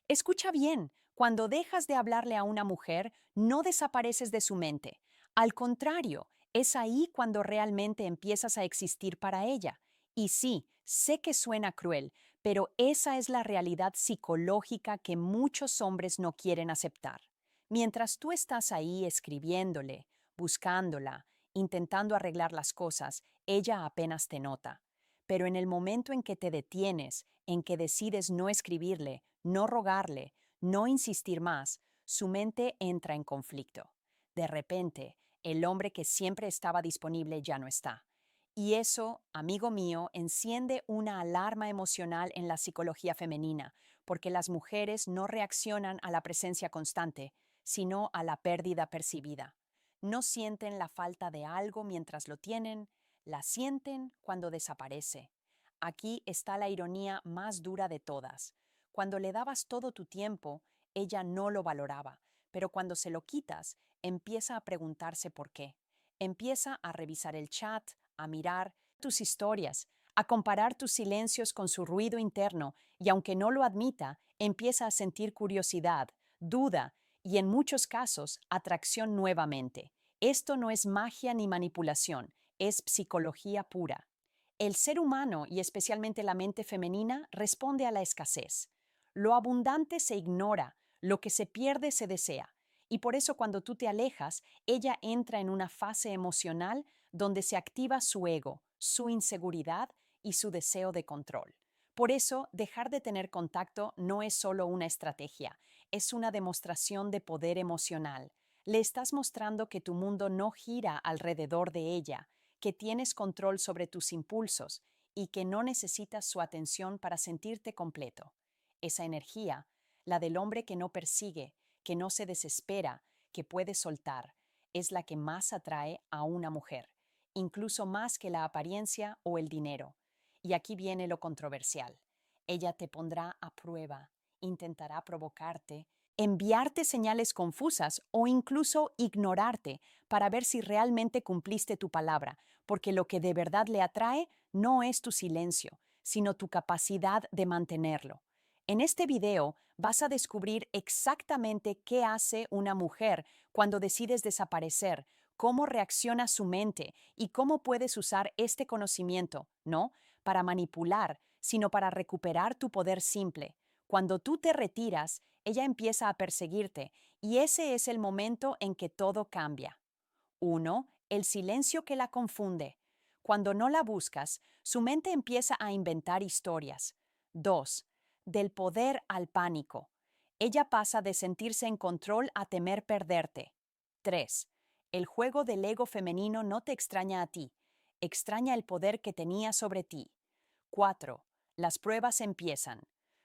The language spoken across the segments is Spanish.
Escucha bien, cuando dejas de hablarle a una mujer, no desapareces de su mente. Al contrario, es ahí cuando realmente empiezas a existir para ella. Y sí, sé que suena cruel, pero esa es la realidad psicológica que muchos hombres no quieren aceptar. Mientras tú estás ahí escribiéndole, buscándola, intentando arreglar las cosas, ella apenas te nota. Pero en el momento en que te detienes, en que decides no escribirle, no rogarle, no insistir más, su mente entra en conflicto. De repente, el hombre que siempre estaba disponible ya no está. Y eso, amigo mío, enciende una alarma emocional en la psicología femenina, porque las mujeres no reaccionan a la presencia constante, sino a la pérdida percibida. No sienten la falta de algo mientras lo tienen, la sienten cuando desaparece. Aquí está la ironía más dura de todas. Cuando le dabas todo tu tiempo, ella no lo valoraba, pero cuando se lo quitas, empieza a preguntarse por qué. Empieza a revisar el chat, a mirar tus historias, a comparar tus silencios con su ruido interno y aunque no lo admita, empieza a sentir curiosidad, duda y en muchos casos atracción nuevamente. Esto no es magia ni manipulación, es psicología pura. El ser humano y especialmente la mente femenina responde a la escasez. Lo abundante se ignora, lo que se pierde se desea. Y por eso cuando tú te alejas, ella entra en una fase emocional donde se activa su ego, su inseguridad y su deseo de control. Por eso, dejar de tener contacto no es solo una estrategia, es una demostración de poder emocional. Le estás mostrando que tu mundo no gira alrededor de ella, que tienes control sobre tus impulsos y que no necesitas su atención para sentirte completo. Esa energía, la del hombre que no persigue, que no se desespera, que puede soltar, es la que más atrae a una mujer, incluso más que la apariencia o el dinero. Y aquí viene lo controversial. Ella te pondrá a prueba, intentará provocarte, enviarte señales confusas o incluso ignorarte para ver si realmente cumpliste tu palabra, porque lo que de verdad le atrae no es tu silencio, sino tu capacidad de mantenerlo. En este video vas a descubrir exactamente qué hace una mujer cuando decides desaparecer, cómo reacciona su mente y cómo puedes usar este conocimiento, no para manipular, sino para recuperar tu poder simple. Cuando tú te retiras, ella empieza a perseguirte y ese es el momento en que todo cambia. 1. El silencio que la confunde. Cuando no la buscas, su mente empieza a inventar historias. 2. Del poder al pánico. Ella pasa de sentirse en control a temer perderte. 3. El juego del ego femenino no te extraña a ti, extraña el poder que tenía sobre ti. 4. Las pruebas empiezan.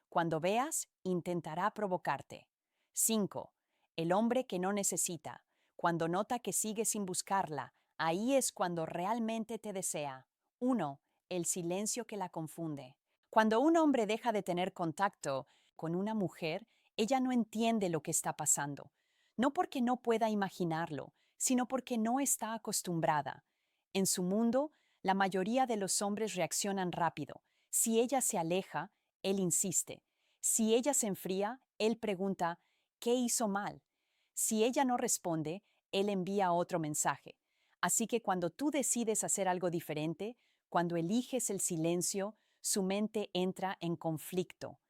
Cuando veas, intentará provocarte. 5. El hombre que no necesita. Cuando nota que sigues sin buscarla, ahí es cuando realmente te desea. 1. El silencio que la confunde. Cuando un hombre deja de tener contacto con una mujer, ella no entiende lo que está pasando. No porque no pueda imaginarlo, sino porque no está acostumbrada. En su mundo, la mayoría de los hombres reaccionan rápido. Si ella se aleja, él insiste. Si ella se enfría, él pregunta, ¿qué hizo mal? Si ella no responde, él envía otro mensaje. Así que cuando tú decides hacer algo diferente, cuando eliges el silencio, su mente entra en conflicto.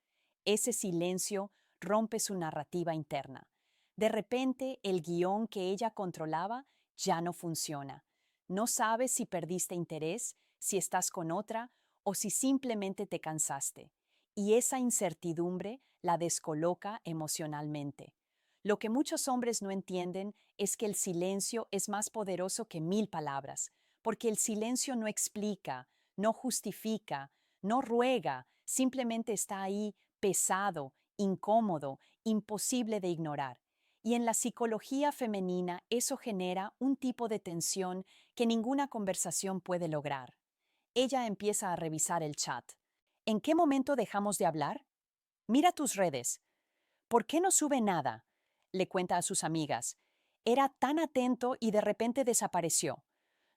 Ese silencio rompe su narrativa interna. De repente, el guión que ella controlaba ya no funciona. No sabes si perdiste interés, si estás con otra o si simplemente te cansaste. Y esa incertidumbre la descoloca emocionalmente. Lo que muchos hombres no entienden es que el silencio es más poderoso que 1000 palabras, porque el silencio no explica, no justifica, no ruega, simplemente está ahí pesado, incómodo, imposible de ignorar. Y en la psicología femenina eso genera un tipo de tensión que ninguna conversación puede lograr. Ella empieza a revisar el chat. ¿En qué momento dejamos de hablar? Mira tus redes. ¿Por qué no sube nada? Le cuenta a sus amigas. Era tan atento y de repente desapareció.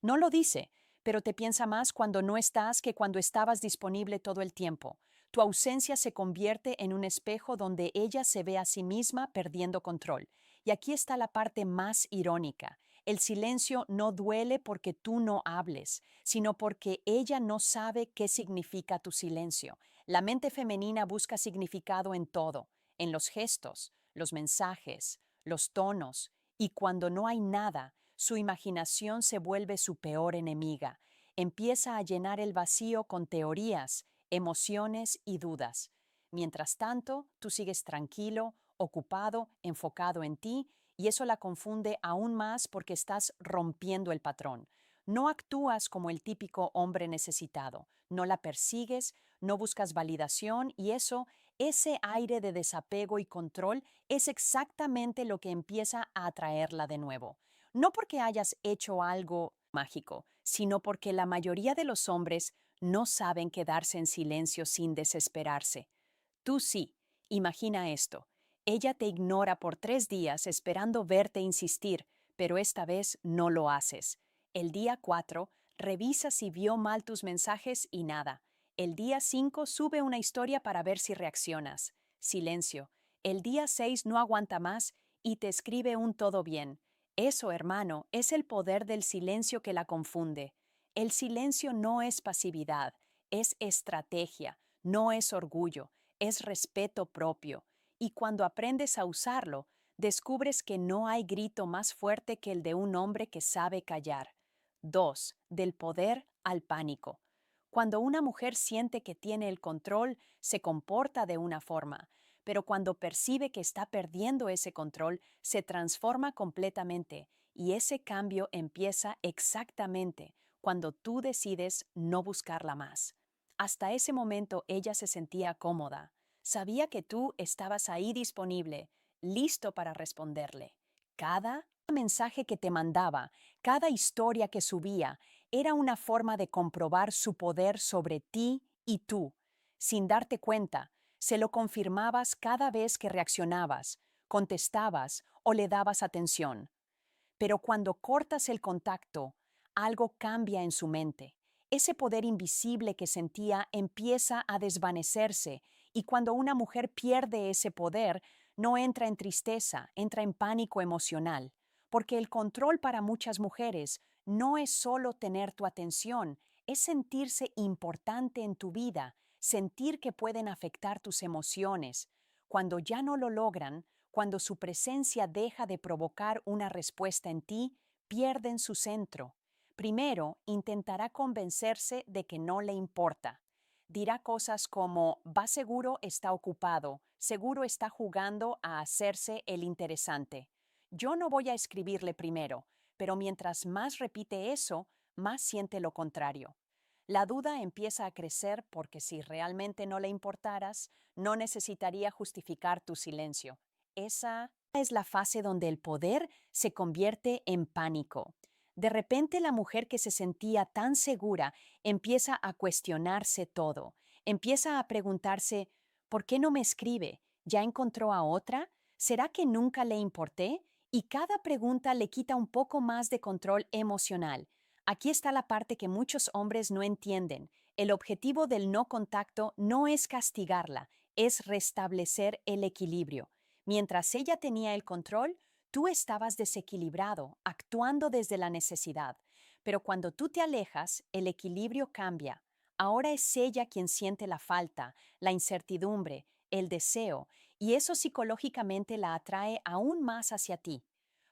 No lo dice, pero te piensa más cuando no estás que cuando estabas disponible todo el tiempo. Tu ausencia se convierte en un espejo donde ella se ve a sí misma perdiendo control. Y aquí está la parte más irónica. El silencio no duele porque tú no hables, sino porque ella no sabe qué significa tu silencio. La mente femenina busca significado en todo, en los gestos, los mensajes, los tonos, y cuando no hay nada, su imaginación se vuelve su peor enemiga. Empieza a llenar el vacío con teorías, emociones y dudas. Mientras tanto, tú sigues tranquilo, ocupado, enfocado en ti, y eso la confunde aún más porque estás rompiendo el patrón. No actúas como el típico hombre necesitado, no la persigues, no buscas validación y ese aire de desapego y control es exactamente lo que empieza a atraerla de nuevo. No porque hayas hecho algo mágico, sino porque la mayoría de los hombres no saben quedarse en silencio sin desesperarse. Tú sí. Imagina esto. Ella te ignora por 3 días esperando verte insistir, pero esta vez no lo haces. El día 4, revisa si vio mal tus mensajes y nada. El día 5, sube una historia para ver si reaccionas. Silencio. El día 6, no aguanta más y te escribe un todo bien. Eso, hermano, es el poder del silencio que la confunde. El silencio no es pasividad, es estrategia, no es orgullo, es respeto propio. Y cuando aprendes a usarlo, descubres que no hay grito más fuerte que el de un hombre que sabe callar. 2. Del poder al pánico. Cuando una mujer siente que tiene el control, se comporta de una forma, pero cuando percibe que está perdiendo ese control, se transforma completamente y ese cambio empieza exactamente cuando tú decides no buscarla más. Hasta ese momento ella se sentía cómoda. Sabía que tú estabas ahí disponible, listo para responderle. Cada mensaje que te mandaba, cada historia que subía, era una forma de comprobar su poder sobre ti y tú. Sin darte cuenta, se lo confirmabas cada vez que reaccionabas, contestabas o le dabas atención. Pero cuando cortas el contacto, algo cambia en su mente. Ese poder invisible que sentía empieza a desvanecerse y cuando una mujer pierde ese poder, no entra en tristeza, entra en pánico emocional, porque el control para muchas mujeres no es solo tener tu atención, es sentirse importante en tu vida, sentir que pueden afectar tus emociones. Cuando ya no lo logran, cuando su presencia deja de provocar una respuesta en ti, pierden su centro. Primero, intentará convencerse de que no le importa. Dirá cosas como, va seguro está ocupado, seguro está jugando a hacerse el interesante. Yo no voy a escribirle primero, pero mientras más repite eso, más siente lo contrario. La duda empieza a crecer porque si realmente no le importaras, no necesitaría justificar tu silencio. Esa es la fase donde el poder se convierte en pánico. De repente la mujer que se sentía tan segura empieza a cuestionarse todo. Empieza a preguntarse, ¿por qué no me escribe? ¿Ya encontró a otra? ¿Será que nunca le importé? Y cada pregunta le quita un poco más de control emocional. Aquí está la parte que muchos hombres no entienden. El objetivo del no contacto no es castigarla, es restablecer el equilibrio. Mientras ella tenía el control, tú estabas desequilibrado, actuando desde la necesidad. Pero cuando tú te alejas, el equilibrio cambia. Ahora es ella quien siente la falta, la incertidumbre, el deseo, y eso psicológicamente la atrae aún más hacia ti.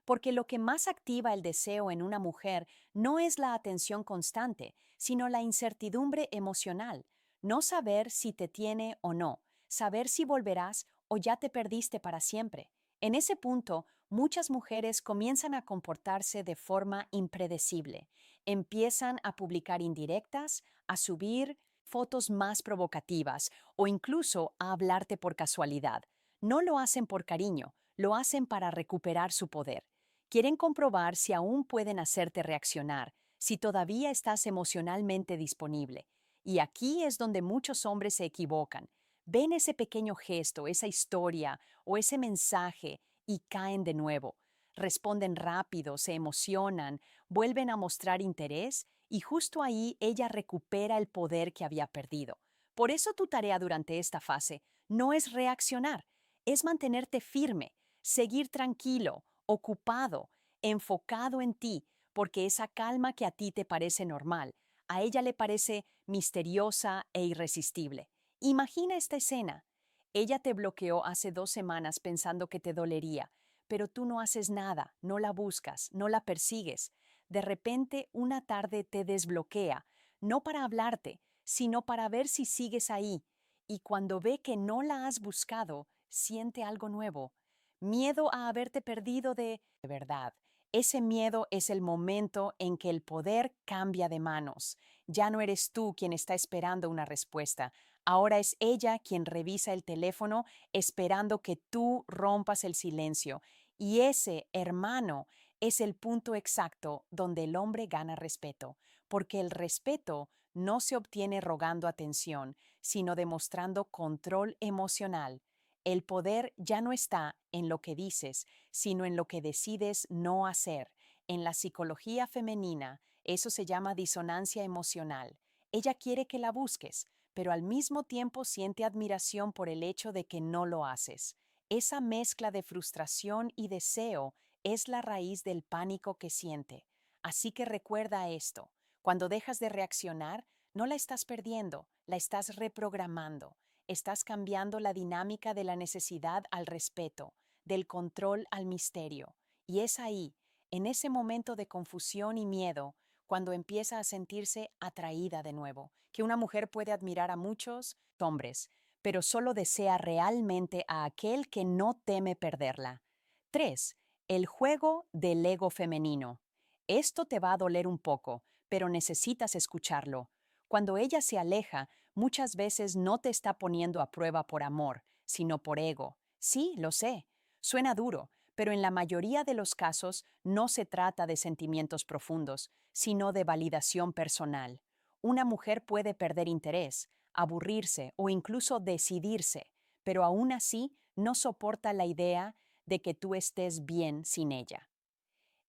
Porque lo que más activa el deseo en una mujer no es la atención constante, sino la incertidumbre emocional, no saber si te tiene o no, saber si volverás o ya te perdiste para siempre. En ese punto, muchas mujeres comienzan a comportarse de forma impredecible. Empiezan a publicar indirectas, a subir fotos más provocativas o incluso a hablarte por casualidad. No lo hacen por cariño, lo hacen para recuperar su poder. Quieren comprobar si aún pueden hacerte reaccionar, si todavía estás emocionalmente disponible. Y aquí es donde muchos hombres se equivocan. Ven ese pequeño gesto, esa historia o ese mensaje y caen de nuevo. Responden rápido, se emocionan, vuelven a mostrar interés y justo ahí ella recupera el poder que había perdido. Por eso tu tarea durante esta fase no es reaccionar, es mantenerte firme, seguir tranquilo, ocupado, enfocado en ti, porque esa calma que a ti te parece normal, a ella le parece misteriosa e irresistible. Imagina esta escena. Ella te bloqueó hace 2 semanas pensando que te dolería, pero tú no haces nada, no la buscas, no la persigues. De repente, una tarde te desbloquea, no para hablarte, sino para ver si sigues ahí. Y cuando ve que no la has buscado, siente algo nuevo. Miedo a haberte perdido de verdad. Ese miedo es el momento en que el poder cambia de manos. Ya no eres tú quien está esperando una respuesta. Ahora es ella quien revisa el teléfono esperando que tú rompas el silencio. Y ese, hermano, es el punto exacto donde el hombre gana respeto, porque el respeto no se obtiene rogando atención, sino demostrando control emocional. El poder ya no está en lo que dices, sino en lo que decides no hacer. En la psicología femenina, eso se llama disonancia emocional. Ella quiere que la busques, pero al mismo tiempo siente admiración por el hecho de que no lo haces. Esa mezcla de frustración y deseo es la raíz del pánico que siente. Así que recuerda esto. Cuando dejas de reaccionar, no la estás perdiendo, la estás reprogramando. Estás cambiando la dinámica de la necesidad al respeto, del control al misterio. Y es ahí, en ese momento de confusión y miedo, cuando empieza a sentirse atraída de nuevo, que una mujer puede admirar a muchos hombres, pero solo desea realmente a aquel que no teme perderla. 3. El juego del ego femenino. Esto te va a doler un poco, pero necesitas escucharlo. Cuando ella se aleja, muchas veces no te está poniendo a prueba por amor, sino por ego. Sí, lo sé. Suena duro, pero en la mayoría de los casos no se trata de sentimientos profundos, sino de validación personal. Una mujer puede perder interés, aburrirse o incluso decidirse, pero aún así no soporta la idea de que tú estés bien sin ella.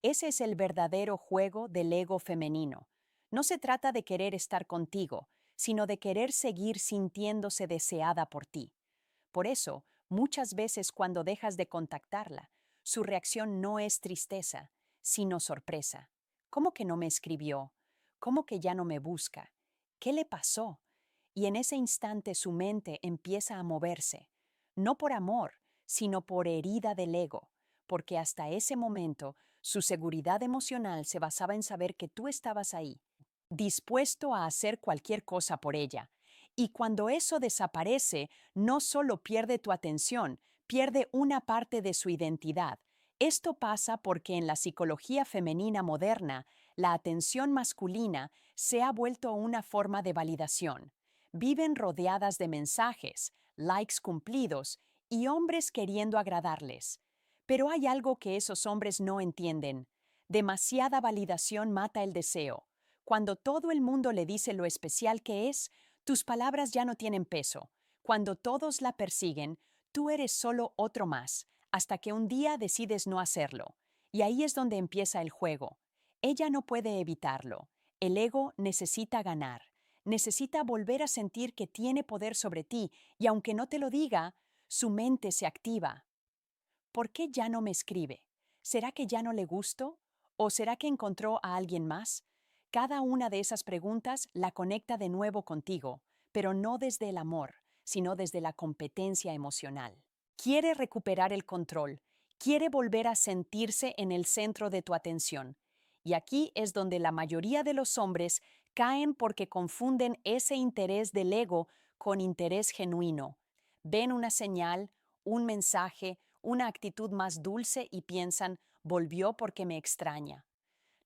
Ese es el verdadero juego del ego femenino. No se trata de querer estar contigo, sino de querer seguir sintiéndose deseada por ti. Por eso, muchas veces cuando dejas de contactarla, su reacción no es tristeza, sino sorpresa. ¿Cómo que no me escribió? ¿Cómo que ya no me busca? ¿Qué le pasó? Y en ese instante su mente empieza a moverse, no por amor, sino por herida del ego, porque hasta ese momento su seguridad emocional se basaba en saber que tú estabas ahí, dispuesto a hacer cualquier cosa por ella. Y cuando eso desaparece, no solo pierde tu atención, pierde una parte de su identidad. Esto pasa porque en la psicología femenina moderna, la atención masculina se ha vuelto una forma de validación. Viven rodeadas de mensajes, likes cumplidos y hombres queriendo agradarles. Pero hay algo que esos hombres no entienden. Demasiada validación mata el deseo. Cuando todo el mundo le dice lo especial que es, tus palabras ya no tienen peso. Cuando todos la persiguen, tú eres solo otro más, hasta que un día decides no hacerlo. Y ahí es donde empieza el juego. Ella no puede evitarlo. El ego necesita ganar. Necesita volver a sentir que tiene poder sobre ti, y aunque no te lo diga, su mente se activa. ¿Por qué ya no me escribe? ¿Será que ya no le gusto? ¿O será que encontró a alguien más? Cada una de esas preguntas la conecta de nuevo contigo, pero no desde el amor, sino desde la competencia emocional. Quiere recuperar el control, quiere volver a sentirse en el centro de tu atención. Y aquí es donde la mayoría de los hombres caen porque confunden ese interés del ego con interés genuino. Ven una señal, un mensaje, una actitud más dulce y piensan, volvió porque me extraña.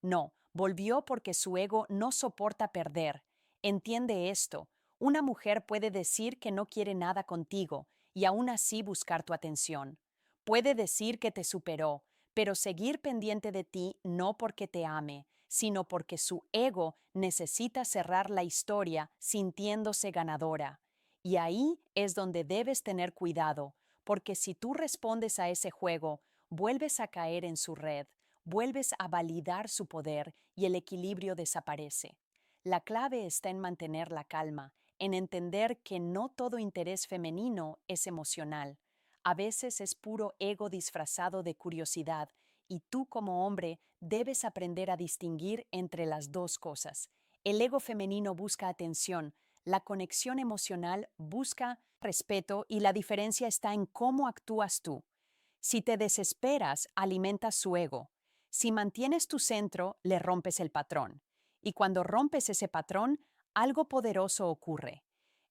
No, volvió porque su ego no soporta perder. Entiende esto. Una mujer puede decir que no quiere nada contigo y aún así buscar tu atención. Puede decir que te superó, pero seguir pendiente de ti no porque te ame, sino porque su ego necesita cerrar la historia sintiéndose ganadora. Y ahí es donde debes tener cuidado, porque si tú respondes a ese juego, vuelves a caer en su red, vuelves a validar su poder y el equilibrio desaparece. La clave está en mantener la calma, en entender que no todo interés femenino es emocional. A veces es puro ego disfrazado de curiosidad, y tú como hombre debes aprender a distinguir entre las dos cosas. El ego femenino busca atención, la conexión emocional busca respeto y la diferencia está en cómo actúas tú. Si te desesperas, alimentas su ego. Si mantienes tu centro, le rompes el patrón. Y cuando rompes ese patrón, algo poderoso ocurre.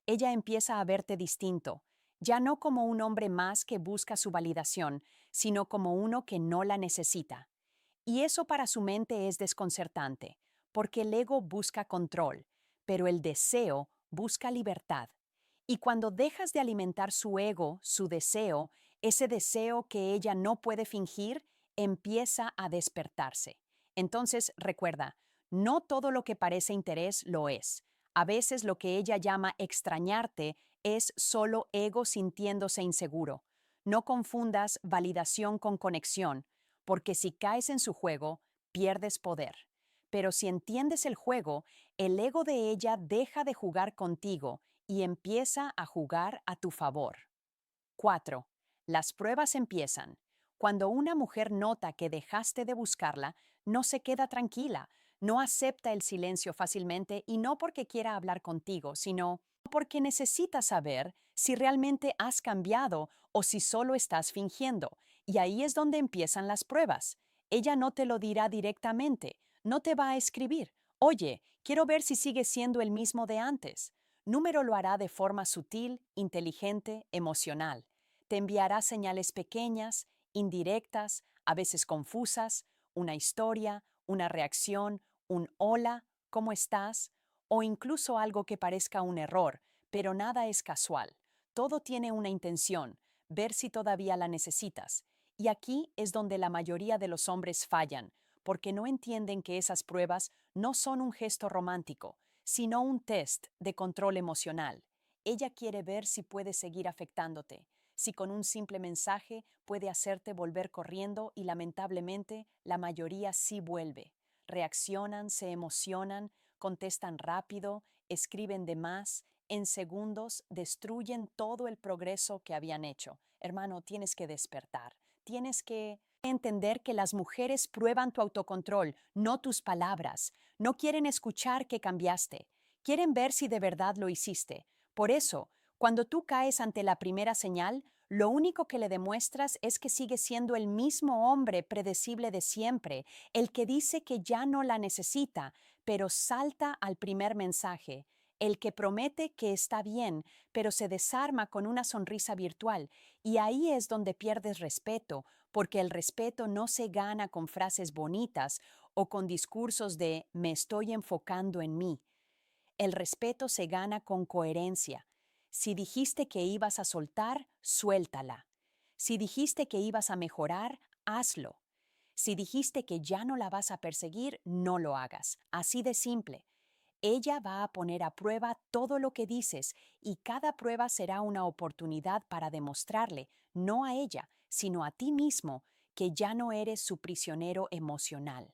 Ella empieza a verte distinto, ya no como un hombre más que busca su validación, sino como uno que no la necesita. Y eso para su mente es desconcertante, porque el ego busca control, pero el deseo busca libertad. Y cuando dejas de alimentar su ego, su deseo, ese deseo que ella no puede fingir, empieza a despertarse. Entonces, recuerda, no todo lo que parece interés lo es. A veces lo que ella llama extrañarte es solo ego sintiéndose inseguro. No confundas validación con conexión, porque si caes en su juego, pierdes poder. Pero si entiendes el juego, el ego de ella deja de jugar contigo y empieza a jugar a tu favor. 4. Las pruebas empiezan. Cuando una mujer nota que dejaste de buscarla, no se queda tranquila, no acepta el silencio fácilmente y no porque quiera hablar contigo, sino porque necesita saber si realmente has cambiado o si solo estás fingiendo. Y ahí es donde empiezan las pruebas. Ella no te lo dirá directamente, no te va a escribir. Oye, quiero ver si sigues siendo el mismo de antes. Número lo hará de forma sutil, inteligente, emocional. Te enviará señales pequeñas, indirectas, a veces confusas, una historia, una reacción, un hola, ¿cómo estás? O incluso algo que parezca un error, pero nada es casual. Todo tiene una intención, ver si todavía la necesitas. Y aquí es donde la mayoría de los hombres fallan, porque no entienden que esas pruebas no son un gesto romántico, sino un test de control emocional. Ella quiere ver si puede seguir afectándote, si con un simple mensaje puede hacerte volver corriendo y lamentablemente la mayoría sí vuelve. Reaccionan, se emocionan, contestan rápido, escriben de más, en segundos destruyen todo el progreso que habían hecho. Hermano, tienes que despertar, tienes que entender que las mujeres prueban tu autocontrol, no tus palabras. No quieren escuchar que cambiaste, quieren ver si de verdad lo hiciste. Por eso, cuando tú caes ante la primera señal, lo único que le demuestras es que sigues siendo el mismo hombre predecible de siempre, el que dice que ya no la necesita, pero salta al primer mensaje, el que promete que está bien, pero se desarma con una sonrisa virtual, y ahí es donde pierdes respeto, porque el respeto no se gana con frases bonitas o con discursos de me estoy enfocando en mí. El respeto se gana con coherencia. Si dijiste que ibas a soltar, suéltala. Si dijiste que ibas a mejorar, hazlo. Si dijiste que ya no la vas a perseguir, no lo hagas. Así de simple. Ella va a poner a prueba todo lo que dices y cada prueba será una oportunidad para demostrarle, no a ella, sino a ti mismo, que ya no eres su prisionero emocional.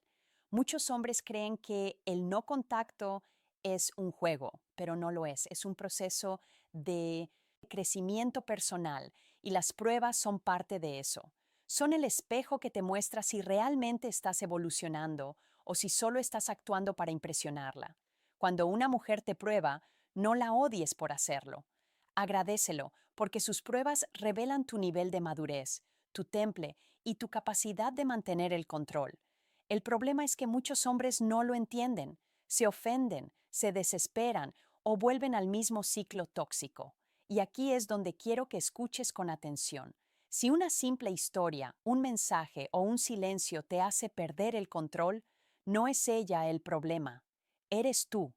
Muchos hombres creen que el no contacto es un juego, pero no lo es. Es un proceso de crecimiento personal y las pruebas son parte de eso. Son el espejo que te muestra si realmente estás evolucionando o si solo estás actuando para impresionarla. Cuando una mujer te prueba, no la odies por hacerlo. Agradécelo, porque sus pruebas revelan tu nivel de madurez, tu temple y tu capacidad de mantener el control. El problema es que muchos hombres no lo entienden, se ofenden, se desesperan o vuelven al mismo ciclo tóxico. Y aquí es donde quiero que escuches con atención. Si una simple historia, un mensaje o un silencio te hace perder el control, no es ella el problema. Eres tú.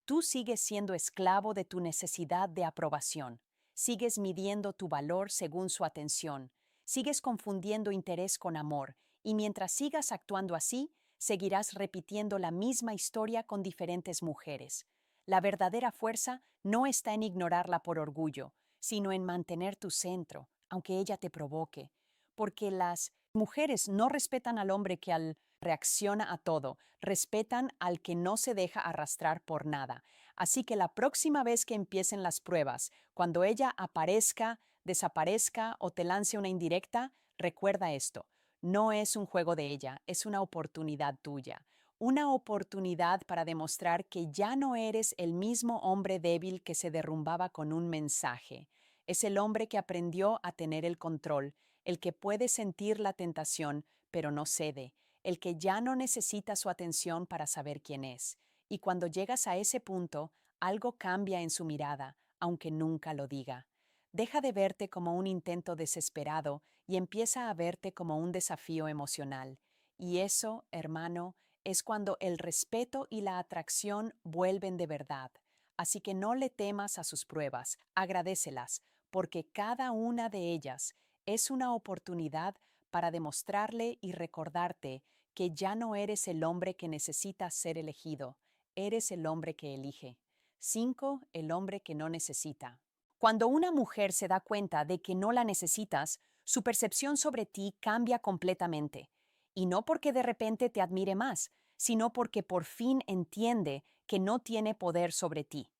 Tú sigues siendo esclavo de tu necesidad de aprobación. Sigues midiendo tu valor según su atención. Sigues confundiendo interés con amor. Y mientras sigas actuando así, seguirás repitiendo la misma historia con diferentes mujeres. La verdadera fuerza no está en ignorarla por orgullo, sino en mantener tu centro, aunque ella te provoque. Porque las mujeres no respetan al hombre que reacciona a todo, respetan al que no se deja arrastrar por nada. Así que la próxima vez que empiecen las pruebas, cuando ella aparezca, desaparezca o te lance una indirecta, recuerda esto. No es un juego de ella, es una oportunidad tuya. Una oportunidad para demostrar que ya no eres el mismo hombre débil que se derrumbaba con un mensaje. Es el hombre que aprendió a tener el control, el que puede sentir la tentación, pero no cede, el que ya no necesita su atención para saber quién es. Y cuando llegas a ese punto, algo cambia en su mirada, aunque nunca lo diga. Deja de verte como un intento desesperado y empieza a verte como un desafío emocional. Y eso, hermano, es cuando el respeto y la atracción vuelven de verdad. Así que no le temas a sus pruebas, agradécelas, porque cada una de ellas es una oportunidad para demostrarle y recordarte que ya no eres el hombre que necesita ser elegido, eres el hombre que elige. 5. El hombre que no necesita. Cuando una mujer se da cuenta de que no la necesitas, su percepción sobre ti cambia completamente. Y no porque de repente te admire más, sino porque por fin entiende que no tiene poder sobre ti.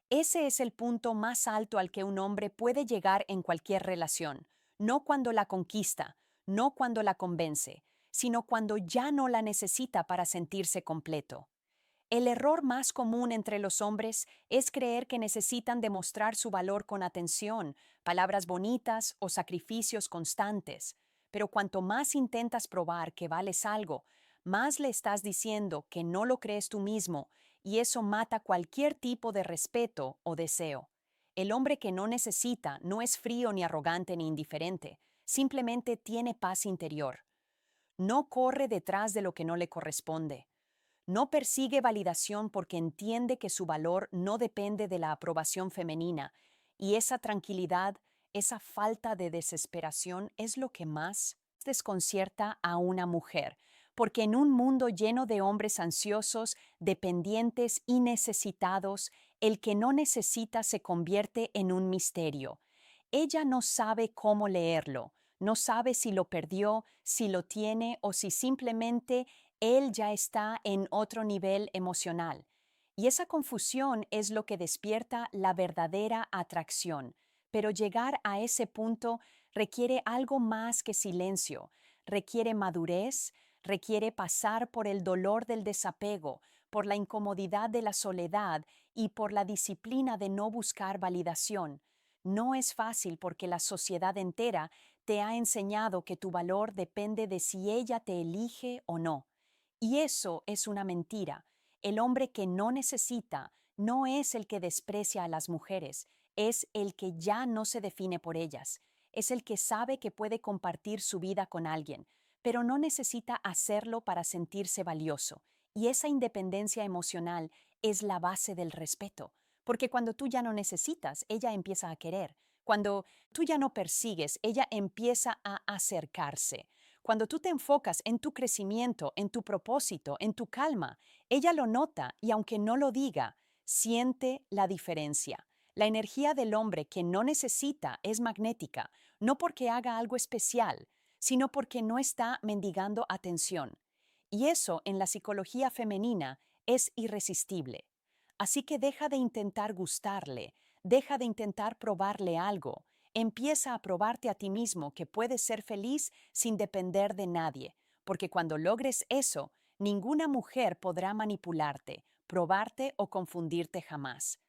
Ese es el punto más alto al que un hombre puede llegar en cualquier relación, no cuando la conquista, no cuando la convence, sino cuando ya no la necesita para sentirse completo. El error más común entre los hombres es creer que necesitan demostrar su valor con atención, palabras bonitas o sacrificios constantes. Pero cuanto más intentas probar que vales algo, más le estás diciendo que no lo crees tú mismo, y eso mata cualquier tipo de respeto o deseo. El hombre que no necesita no es frío ni arrogante ni indiferente, simplemente tiene paz interior. No corre detrás de lo que no le corresponde. No persigue validación porque entiende que su valor no depende de la aprobación femenina, y esa tranquilidad, esa falta de desesperación es lo que más desconcierta a una mujer, porque en un mundo lleno de hombres ansiosos, dependientes y necesitados, el que no necesita se convierte en un misterio. Ella no sabe cómo leerlo, no sabe si lo perdió, si lo tiene o si simplemente él ya está en otro nivel emocional. Y esa confusión es lo que despierta la verdadera atracción. Pero llegar a ese punto requiere algo más que silencio, requiere madurez, requiere pasar por el dolor del desapego, por la incomodidad de la soledad y por la disciplina de no buscar validación. No es fácil porque la sociedad entera te ha enseñado que tu valor depende de si ella te elige o no. Y eso es una mentira. El hombre que no necesita no es el que desprecia a las mujeres, es el que ya no se define por ellas. Es el que sabe que puede compartir su vida con alguien, pero no necesita hacerlo para sentirse valioso. Y esa independencia emocional es la base del respeto, porque cuando tú ya no necesitas, ella empieza a querer. Cuando tú ya no persigues, ella empieza a acercarse. Cuando tú te enfocas en tu crecimiento, en tu propósito, en tu calma, ella lo nota y aunque no lo diga, siente la diferencia. La energía del hombre que no necesita es magnética, no porque haga algo especial, sino porque no está mendigando atención. Y eso en la psicología femenina es irresistible. Así que deja de intentar gustarle, deja de intentar probarle algo. Empieza a probarte a ti mismo que puedes ser feliz sin depender de nadie, porque cuando logres eso, ninguna mujer podrá manipularte, probarte o confundirte jamás.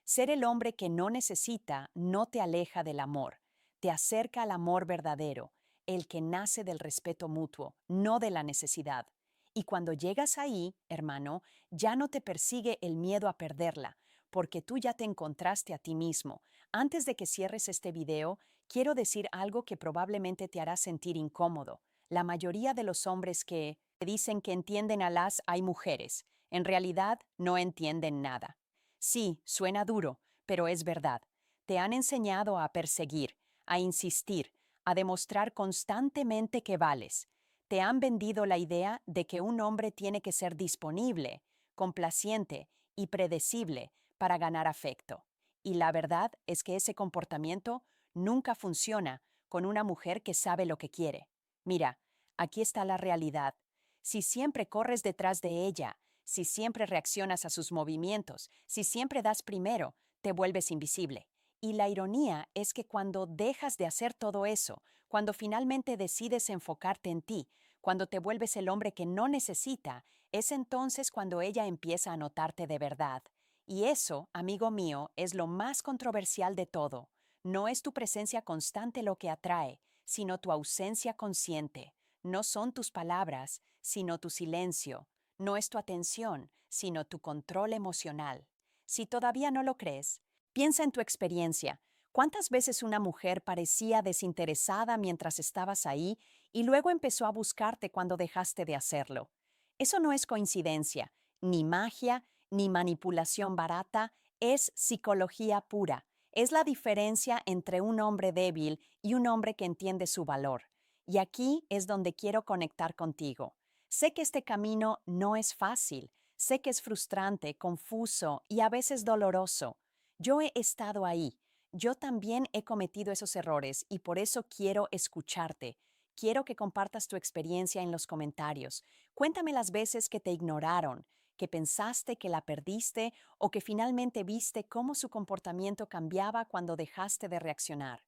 Ser el hombre que no necesita no te aleja del amor, te acerca al amor verdadero, el que nace del respeto mutuo, no de la necesidad. Y cuando llegas ahí, hermano, ya no te persigue el miedo a perderla, porque tú ya te encontraste a ti mismo. Antes de que cierres este video, quiero decir algo que probablemente te hará sentir incómodo. La mayoría de los hombres que dicen que entienden a las hay mujeres, en realidad no entienden nada. Sí, suena duro, pero es verdad. Te han enseñado a perseguir, a insistir, a demostrar constantemente que vales. Te han vendido la idea de que un hombre tiene que ser disponible, complaciente y predecible para ganar afecto. Y la verdad es que ese comportamiento nunca funciona con una mujer que sabe lo que quiere. Mira, aquí está la realidad. Si siempre corres detrás de ella, Si siempre reaccionas a sus movimientos, si siempre das primero, te vuelves invisible. Y la ironía es que cuando dejas de hacer todo eso, cuando finalmente decides enfocarte en ti, cuando te vuelves el hombre que no necesita, es entonces cuando ella empieza a notarte de verdad. Y eso, amigo mío, es lo más controversial de todo. No es tu presencia constante lo que atrae, sino tu ausencia consciente. No son tus palabras, sino tu silencio. No es tu atención, sino tu control emocional. Si todavía no lo crees, piensa en tu experiencia. ¿Cuántas veces una mujer parecía desinteresada mientras estabas ahí y luego empezó a buscarte cuando dejaste de hacerlo? Eso no es coincidencia, ni magia, ni manipulación barata, es psicología pura. Es la diferencia entre un hombre débil y un hombre que entiende su valor. Y aquí es donde quiero conectar contigo. Sé que este camino no es fácil, sé que es frustrante, confuso y a veces doloroso. Yo he estado ahí, yo también he cometido esos errores y por eso quiero escucharte. Quiero que compartas tu experiencia en los comentarios. Cuéntame las veces que te ignoraron, que pensaste que la perdiste o que finalmente viste cómo su comportamiento cambiaba cuando dejaste de reaccionar.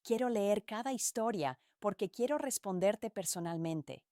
Quiero leer cada historia porque quiero responderte personalmente.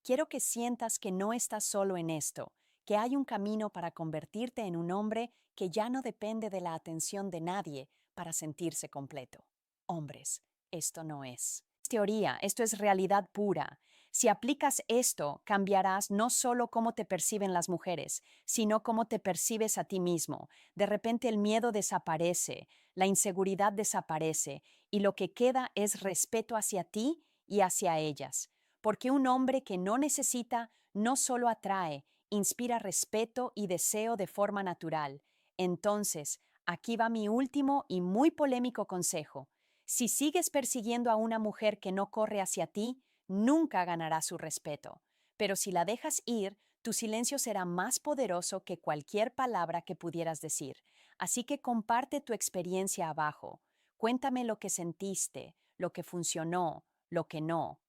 Quiero que sientas que no estás solo en esto, que hay un camino para convertirte en un hombre que ya no depende de la atención de nadie para sentirse completo. Hombres, esto no es teoría, esto es realidad pura. Si aplicas esto, cambiarás no solo cómo te perciben las mujeres, sino cómo te percibes a ti mismo. De repente el miedo desaparece, la inseguridad desaparece y lo que queda es respeto hacia ti y hacia ellas. Porque un hombre que no necesita no solo atrae, inspira respeto y deseo de forma natural. Entonces, aquí va mi último y muy polémico consejo. Si sigues persiguiendo a una mujer que no corre hacia ti, nunca ganará su respeto. Pero si la dejas ir, tu silencio será más poderoso que cualquier palabra que pudieras decir. Así que comparte tu experiencia abajo. Cuéntame lo que sentiste, lo que funcionó, lo que no.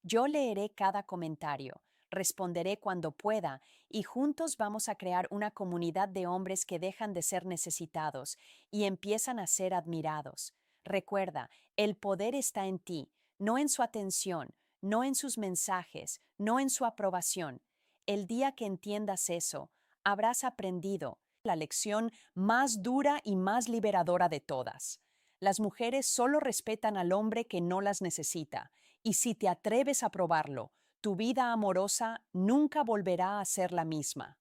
Yo leeré cada comentario, responderé cuando pueda y juntos vamos a crear una comunidad de hombres que dejan de ser necesitados y empiezan a ser admirados. Recuerda, el poder está en ti, no en su atención, no en sus mensajes, no en su aprobación. El día que entiendas eso, habrás aprendido la lección más dura y más liberadora de todas. Las mujeres solo respetan al hombre que no las necesita, y si te atreves a probarlo, tu vida amorosa nunca volverá a ser la misma.